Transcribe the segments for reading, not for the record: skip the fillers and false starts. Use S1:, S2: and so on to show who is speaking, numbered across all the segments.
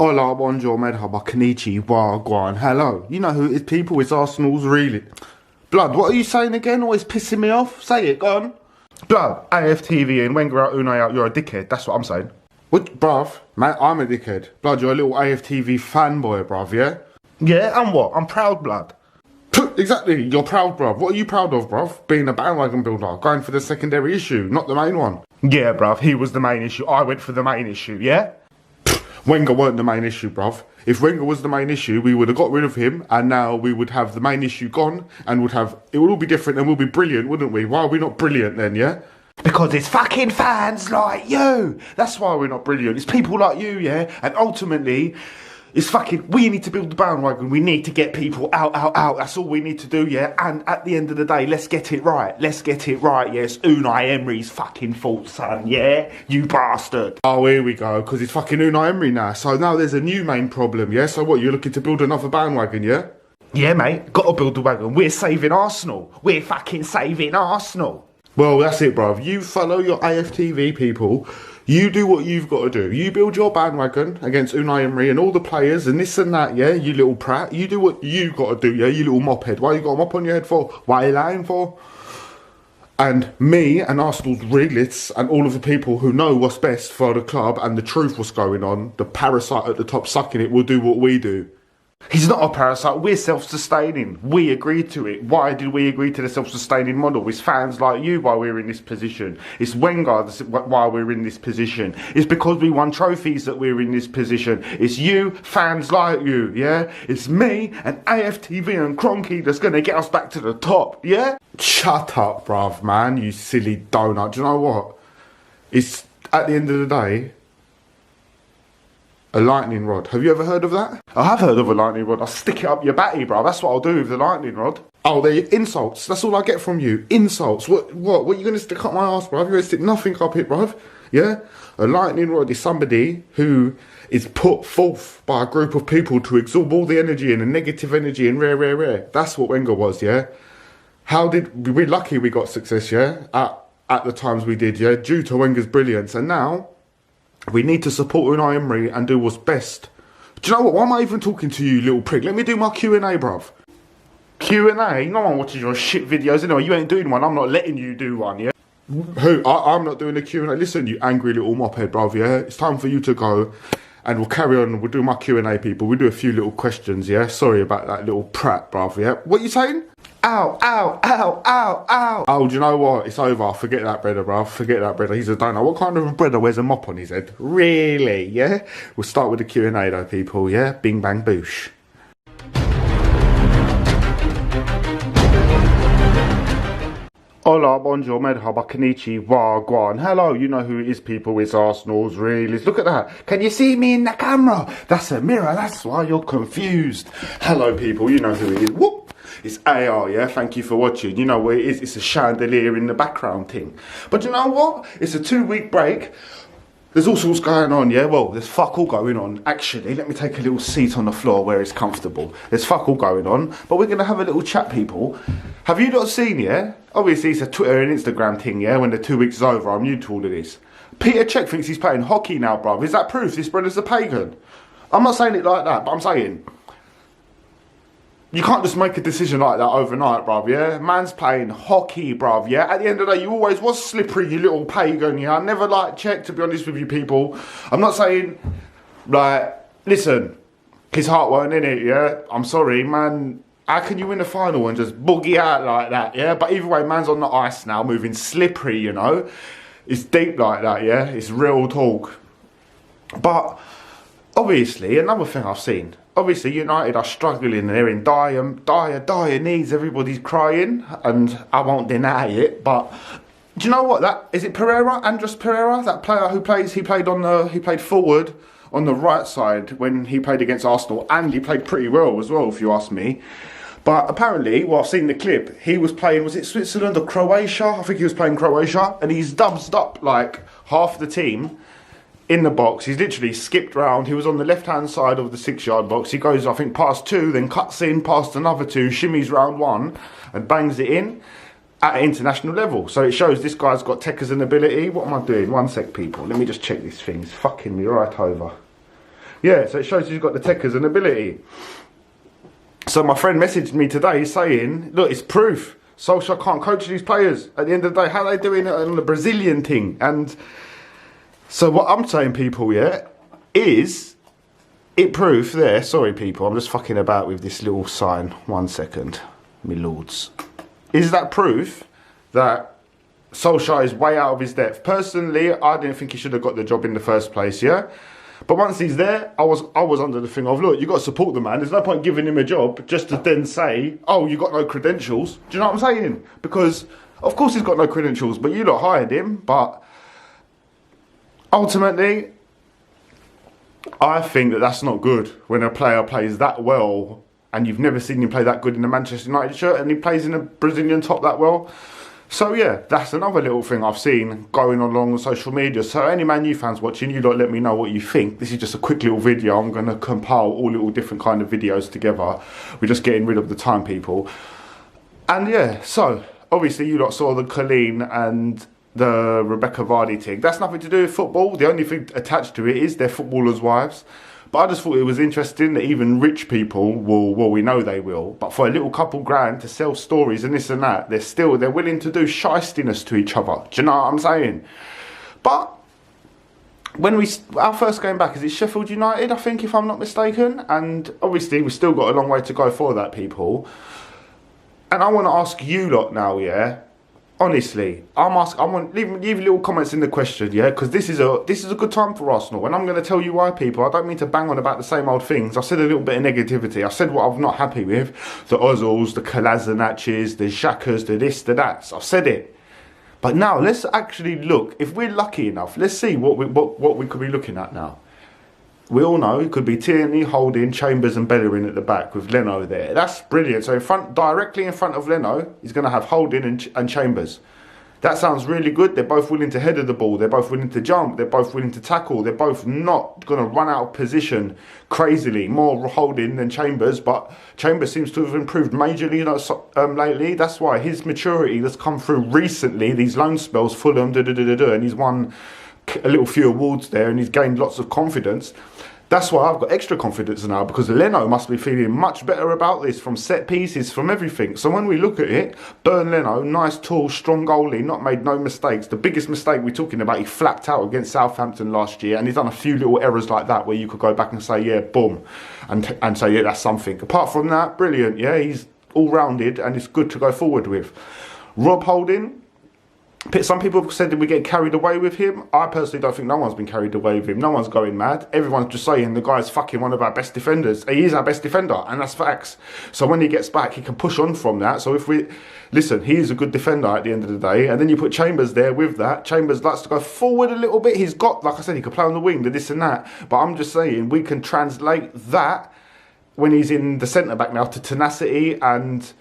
S1: Hola, bonjour, merhaba, konnichi, wagwan, hello. You know who it is, people, it's Arsenal's Realist. Blood, what are you saying again? Always pissing me off? Say it, go on. Blood, AFTV and Wenger out, Unai out, you're a dickhead, that's what I'm saying. What, bruv? Man, I'm a dickhead. Blood, you're a little AFTV fanboy, bruv, yeah? Yeah, and what? I'm proud, blood. Exactly, you're proud, bruv. What are you proud of, bruv? Being a bandwagon builder, going for the secondary issue, not the main one. Yeah, bruv, he was the main issue. I went for the main issue, yeah? Wenger weren't the main issue, bruv. If Wenger was the main issue, we would have got rid of him, and now we would have the main issue gone, and it would all be different, and we'll be brilliant, wouldn't we? Why are we not brilliant then, yeah? Because it's fucking fans like you! That's why we're not brilliant. It's people like you, yeah? And ultimately, it's fucking, we need to build the bandwagon. We need to get people out. That's all we need to do, yeah? And at the end of the day, let's get it right. Let's get it right, yes. Unai Emery's fucking fault, son, yeah? You bastard. Oh, here we go, because it's fucking Unai Emery now. So now there's a new main problem, yeah? So what, you're looking to build another bandwagon, yeah? Yeah, mate, gotta build the wagon. We're saving Arsenal. We're fucking saving Arsenal. Well, that's it, bruv. You follow your AFTV people. You do what you've got to do. You build your bandwagon against Unai Emery and all the players and this and that, yeah? You little prat. You do what you got to do, yeah? You little mophead. Why you got a mop on your head for? Why are you lying for? And me and Arsenal's realists and all of the people who know what's best for the club and the truth what's going on, the parasite at the top sucking it, will do what we do. He's not a parasite, we're self-sustaining. We agreed to it. Why did we agree to the self-sustaining model? It's fans like you why we're in this position. It's Wenger why we're in this position. It's because we won trophies that we're in this position. It's you, fans like you, yeah? It's me and AFTV and Cronky that's going to get us back to the top, yeah? Shut up, bruv, man, you silly donut. Do you know what? It's, at the end of the day, a lightning rod. Have you ever heard of that? I have heard of a lightning rod. I'll stick it up your batty, bro. That's what I'll do with the lightning rod. Oh, they're insults. That's all I get from you. Insults. What are you going to stick up my ass, bruv? You're going to stick nothing up it, bruv. Yeah? A lightning rod is somebody who is put forth by a group of people to absorb all the energy and the negative energy and rare. That's what Wenger was, yeah? We're lucky we got success, yeah? At the times we did, yeah? Due to Wenger's brilliance. And now we need to support Unai Emery and do what's best. Do you know what? Why am I even talking to you, little prick? Let me do my Q&A, bruv. Q&A? No one watches your shit videos anyway. You ain't doing one. I'm not letting you do one, yeah? Who? I'm not doing a Q&A. Listen, you angry little mophead, bruv, yeah? It's time for you to go. And we'll carry on. We'll do my Q&A, people. We'll do a few little questions, yeah? Sorry about that little prat, bruv, yeah? What you saying? Ow. Oh, do you know what? It's over. Forget that brother, bruv. Forget that brother. He's a donut. What kind of a brother wears a mop on his head? Really, yeah? We'll start with the Q&A though, people, yeah? Bing, bang, boosh. Hola, bonjour, merhaba, konnichi, wagwan. Hello, you know who it is, people. It's Arsenal's Realist. Look at that. Can you see me in the camera? That's a mirror. That's why you're confused. Hello, people. You know who it is. Whoop. It's AR, yeah? Thank you for watching. You know what it is? It's a chandelier in the background thing. But you know what? It's a 2-week break. There's all sorts going on, yeah? Well, there's fuck all going on. Actually, let me take a little seat on the floor where it's comfortable. There's fuck all going on. But we're going to have a little chat, people. Have you not seen, yeah? Obviously, it's a Twitter and Instagram thing, yeah? When the 2 weeks is over, I'm new to all of this. Peter Cech thinks he's playing hockey now, bruv. Is that proof this brother's a pagan? I'm not saying it like that, but I'm saying you can't just make a decision like that overnight, bruv, yeah? Man's playing hockey, bruv, yeah? At the end of the day, you always was slippery, you little pagan, yeah? I never liked Cech, to be honest with you people. I'm not saying, like, listen, his heart weren't in it, yeah? I'm sorry, man. How can you win the final and just boogie out like that, yeah? But either way, man's on the ice now, moving slippery, you know? It's deep like that, yeah? It's real talk. But obviously, another thing I've seen, obviously United are struggling, they're in dire needs, everybody's crying, and I won't deny it, but do you know what, is it Pereira, Andres Pereira, that player who he played forward on the right side when he played against Arsenal, and he played pretty well as well, if you ask me. But apparently, well, I've seen the clip, he was playing, was it Switzerland or Croatia? I think he was playing Croatia, and he's dubbed up like half the team in the box. He's literally skipped round. He was on the left-hand side of the 6-yard box. He goes, I think, past 2, then cuts in past another 2, shimmies round 1, and bangs it in at an international level. So it shows this guy's got tech as an ability. What am I doing? 1 sec, people. Let me just check this thing. It's fucking me right over. Yeah, so it shows he's got the techers and ability. So my friend messaged me today saying, look, it's proof. Solskjaer can't coach these players. At the end of the day, how are they doing it on the Brazilian thing? And so what I'm saying, people, yeah, is it proof there. Sorry, people, I'm just fucking about with this little sign. 1 second, me lords. Is that proof that Solskjaer is way out of his depth? Personally, I didn't think he should have got the job in the first place, yeah? But once he's there, I was under the thing of, look, you got to support the man. There's no point giving him a job just to then say, oh, you got no credentials. Do you know what I'm saying? Because, of course he's got no credentials, but you lot hired him. But ultimately, I think that that's not good when a player plays that well and you've never seen him play that good in a Manchester United shirt and he plays in a Brazilian top that well. So yeah, that's another little thing I've seen going on along social media. So any Man U fans watching, you lot let me know what you think. This is just a quick little video. I'm going to compile all little different kind of videos together. We're just getting rid of the time, people. And yeah, so obviously you lot saw the Colleen and the Rebecca Vardy thing. That's nothing to do with football. The only thing attached to it is their footballers' wives. But I just thought it was interesting that even rich people will, well, we know they will, but for a little couple grand to sell stories and this and that, they're willing to do shystiness to each other. Do you know what I'm saying? But when our first game back, is it Sheffield United, I think, if I'm not mistaken? And obviously we've still got a long way to go for that, people. And I want to ask you lot now, yeah? Honestly, I want leave little comments in the question, yeah, because this is a good time for Arsenal, and I'm going to tell you why, people. I don't mean to bang on about the same old things. I've said a little bit of negativity. I've said what I'm not happy with: the Ozils, the Kolasinacs, the Xhakas, the this, the that. I've said it, but now let's actually look. If we're lucky enough, let's see what we could be looking at now. We all know it could be Tierney, Holding, Chambers and Bellerin at the back with Leno there. That's brilliant. So directly in front of Leno, he's going to have Holding and Chambers. That sounds really good. They're both willing to header the ball. They're both willing to jump. They're both willing to tackle. They're both not going to run out of position crazily. More Holding than Chambers, but Chambers seems to have improved majorly, lately. That's why his maturity that's come through recently, these loan spells, Fulham, and he's won a little few awards there and he's gained lots of confidence. That's why I've got extra confidence now, because Leno must be feeling much better about this from set pieces, from everything. So when we look at it, Burn Leno, nice, tall, strong goalie, not made no mistakes. The biggest mistake we're talking about, he flapped out against Southampton last year, and he's done a few little errors like that where you could go back and say, yeah, boom, and say, yeah, that's something. Apart from that, brilliant, yeah, he's all-rounded and it's good to go forward with. Rob Holding, some people have said that we get carried away with him. I personally don't think no one's been carried away with him. No one's going mad. Everyone's just saying the guy's fucking one of our best defenders. He is our best defender, and that's facts. So when he gets back, he can push on from that. So if we... Listen, he is a good defender at the end of the day. And then you put Chambers there with that. Chambers likes to go forward a little bit. He's got, like I said, he could play on the wing, the this and that. But I'm just saying, we can translate that when he's in the centre-back now to tenacity and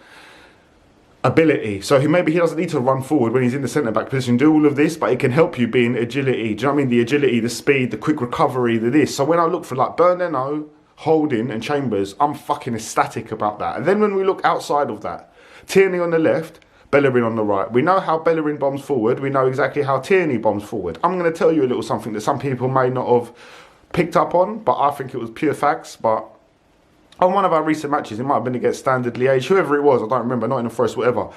S1: ability. So maybe he doesn't need to run forward when he's in the centre-back position, do all of this, but it can help you be in agility. Do you know what I mean? The agility, the speed, the quick recovery, the this. So when I look for like Bernardo, Holding and Chambers, I'm fucking ecstatic about that. And then when we look outside of that, Tierney on the left, Bellerin on the right. We know how Bellerin bombs forward. We know exactly how Tierney bombs forward. I'm going to tell you a little something that some people may not have picked up on, but I think it was pure facts. But on one of our recent matches, it might have been against Standard Liège, whoever it was, I don't remember, Nottingham Forest, whatever.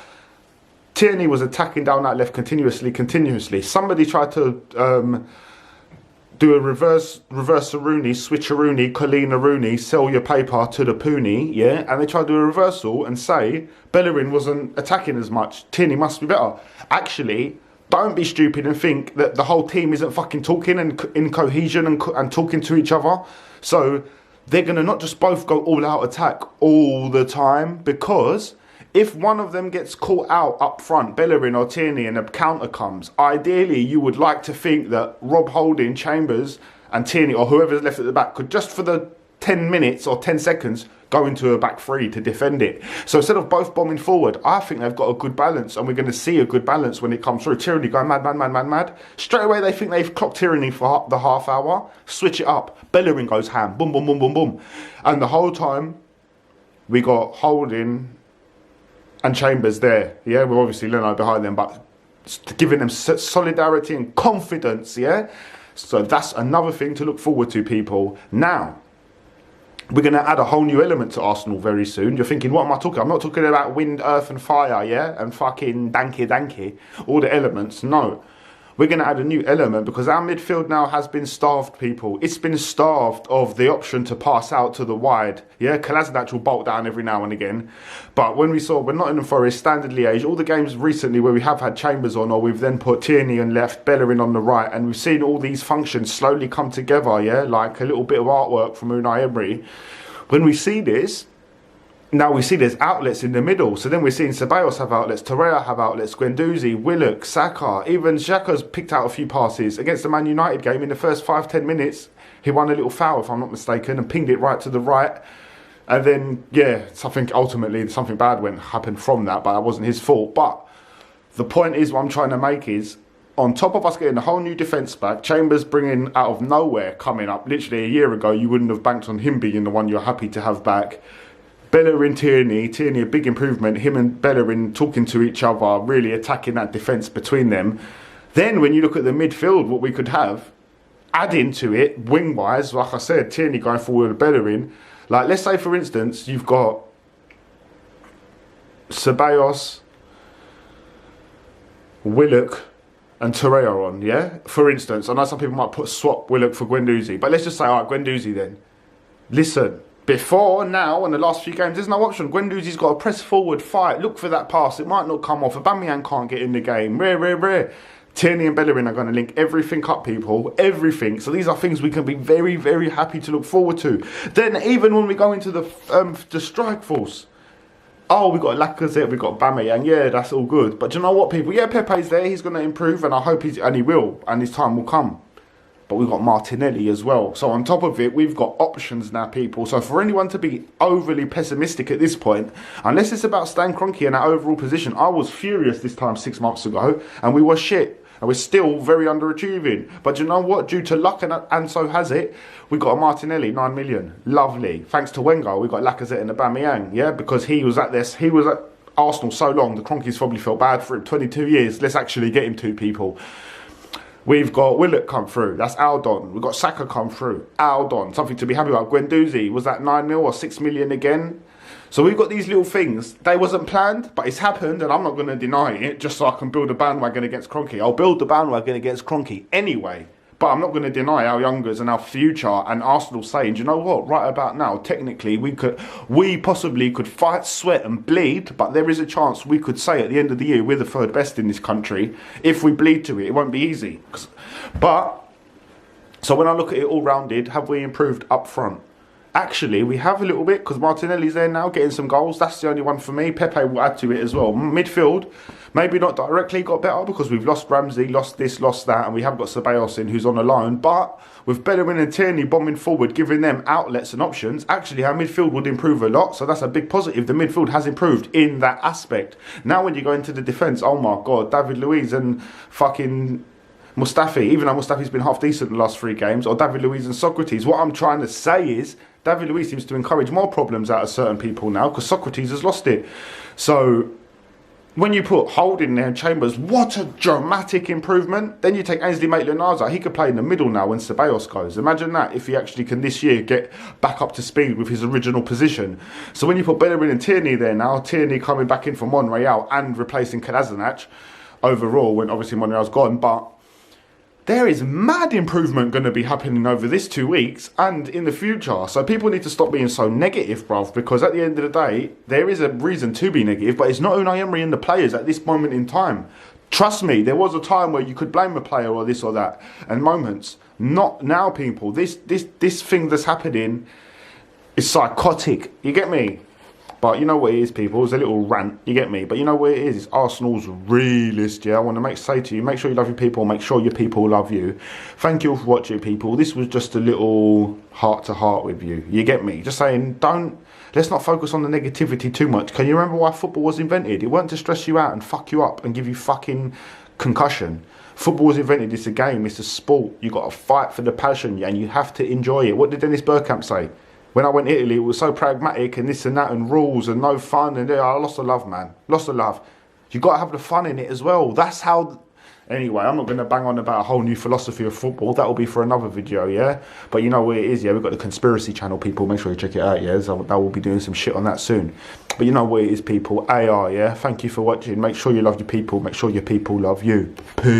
S1: Tierney was attacking down that left continuously. Somebody tried to do a reverse Rooney, switch a Rooney, Colleen a Rooney, sell your paper to the Poonie, yeah? And they tried to do a reversal and say Bellerin wasn't attacking as much. Tierney must be better. Actually, don't be stupid and think that the whole team isn't fucking talking and in cohesion and talking to each other. So they're going to not just both go all-out attack all the time, because if one of them gets caught out up front, Bellerin or Tierney, and a counter comes, ideally you would like to think that Rob Holding, Chambers and Tierney, or whoever's left at the back, could just for the 10 minutes or 10 seconds go into a back three to defend it. So instead of both bombing forward, I think they've got a good balance, and we're going to see a good balance when it comes through. Tierney going mad. Straight away they think they've clocked Tierney for the half hour. Switch it up. Bellerin goes ham. Boom, boom, boom, boom, boom. And the whole time we got Holding and Chambers there. Yeah, we're obviously Leno behind them, but giving them solidarity and confidence, yeah? So that's another thing to look forward to, people. Now, we're going to add a whole new element to Arsenal very soon. You're thinking, what am I talking? I'm not talking about wind, earth and fire, yeah? And fucking danky, all the elements. No. We're going to add a new element because our midfield now has been starved, people. It's been starved of the option to pass out to the wide. Yeah, Kolasinac will bolt down every now and again. But when we saw, we're not in the Forest, Standard Liège, all the games recently where we have had Chambers on, or we've then put Tierney on left, Bellerin on the right, and we've seen all these functions slowly come together, yeah, like a little bit of artwork from Unai Emery. When we see this, now we see there's outlets in the middle. So then we're seeing Ceballos have outlets, Torreira have outlets, Guendouzi, Willock, Saka. Even Xhaka's picked out a few passes. Against the Man United game, in the first 5-10 minutes, he won a little foul, if I'm not mistaken, and pinged it right to the right. And then, yeah, ultimately something bad happened from that, but that wasn't his fault. But the point is, what I'm trying to make is, on top of us getting a whole new defence back, Chambers bringing out of nowhere, coming up, literally a year ago, you wouldn't have banked on him being the one you're happy to have back. Bellerin, Tierney a big improvement, him and Bellerin talking to each other, really attacking that defence between them. Then when you look at the midfield, what we could have, adding to it, wing-wise, like I said, Tierney going forward with Bellerin, like let's say for instance, you've got Ceballos, Willock and Torreira on, yeah? For instance, I know some people might swap Willock for Guendouzi, but let's just say, alright, Guendouzi then. Listen. Before, now, in the last few games, there's no option. Guendouzi's got to press forward, fight, look for that pass. It might not come off. Aubameyang can't get in the game. Rare. Tierney and Bellerin are going to link everything up, people. Everything. So these are things we can be very, very happy to look forward to. Then, even when we go into the strike force, oh, we got Lacazette, we got Aubameyang. Yeah, that's all good. But do you know what, people? Yeah, Pepe's there. He's going to improve, and I hope he will, and his time will come. But we've got Martinelli as well. So on top of it, we've got options now, people. So for anyone to be overly pessimistic at this point, unless it's about Stan Kroenke and our overall position, I was furious this time 6 months ago, and we were shit. And we're still very underachieving. But you know what? Due to luck, and so has it, we got a Martinelli, 9 million. Lovely. Thanks to Wenger, we got Lacazette and Aubameyang. Yeah, because he was at Arsenal so long, the Kroenkes probably felt bad for him. 22 years. Let's actually get him to people. We've got Willock come through. That's Aldon. We've got Saka come through. Aldon. Something to be happy about. Guendouzi. Was that 9 mil or 6 million again? So we've got these little things. They wasn't planned, but it's happened, and I'm not going to deny it just so I can build a bandwagon against Kroenke. I'll build the bandwagon against Kroenke anyway. But I'm not going to deny our youngers and our future and Arsenal saying, do you know what? Right about now, technically, we possibly could fight, sweat and bleed, but there is a chance we could say at the end of the year we're the third best in this country. If we bleed to it, it won't be easy. But, so when I look at it all rounded, have we improved up front? Actually, we have a little bit because Martinelli's there now getting some goals. That's the only one for me. Pepe will add to it as well. Midfield, maybe not directly got better because we've lost Ramsey, lost this, lost that, and we have got Ceballos in who's on a loan. But with Bellerin and Tierney bombing forward, giving them outlets and options, actually our midfield would improve a lot. So that's a big positive. The midfield has improved in that aspect. Now when you go into the defence, oh my God, David Luiz and fucking Mustafi, even though Mustafi's been half decent the last 3 games, or David Luiz and Socrates. What I'm trying to say is, David Luiz seems to encourage more problems out of certain people now because Socrates has lost it. So when you put Holding there and Chambers, what a dramatic improvement. Then you take Ainsley Maitland-Niles out. He could play in the middle now when Ceballos goes. Imagine that if he actually can this year get back up to speed with his original position. So when you put Bellerin and Tierney there now, Tierney coming back in for Monreal and replacing Kolasinac overall when obviously Monreal's gone, but there is mad improvement going to be happening over this 2 weeks and in the future. So people need to stop being so negative, bruv, because at the end of the day, there is a reason to be negative, but it's not Unai Emery and the players at this moment in time. Trust me, there was a time where you could blame a player or this or that, and moments. Not now, people. This thing that's happening is psychotic. You get me? But you know what it is, people. It's a little rant. You get me? But you know what it is? It's Arsenal's Realist, yeah? I want to say to you, make sure you love your people. Make sure your people love you. Thank you all for watching, people. This was just a little heart-to-heart with you. You get me? Just saying, let's not focus on the negativity too much. Can you remember why football was invented? It weren't to stress you out and fuck you up and give you fucking concussion. Football was invented. It's a game. It's a sport. You got to fight for the passion, yeah? And you have to enjoy it. What did Dennis Bergkamp say? When I went to Italy, it was so pragmatic and this and that and rules and no fun. And I lost the love, man. Lost the love. You got to have the fun in it as well. That's how Anyway, I'm not going to bang on about a whole new philosophy of football. That will be for another video, yeah? But you know what it is, yeah? We've got the conspiracy channel, people. Make sure you check it out, yeah? So I will be doing some shit on that soon. But you know what it is, people. AR, yeah? Thank you for watching. Make sure you love your people. Make sure your people love you. Peace.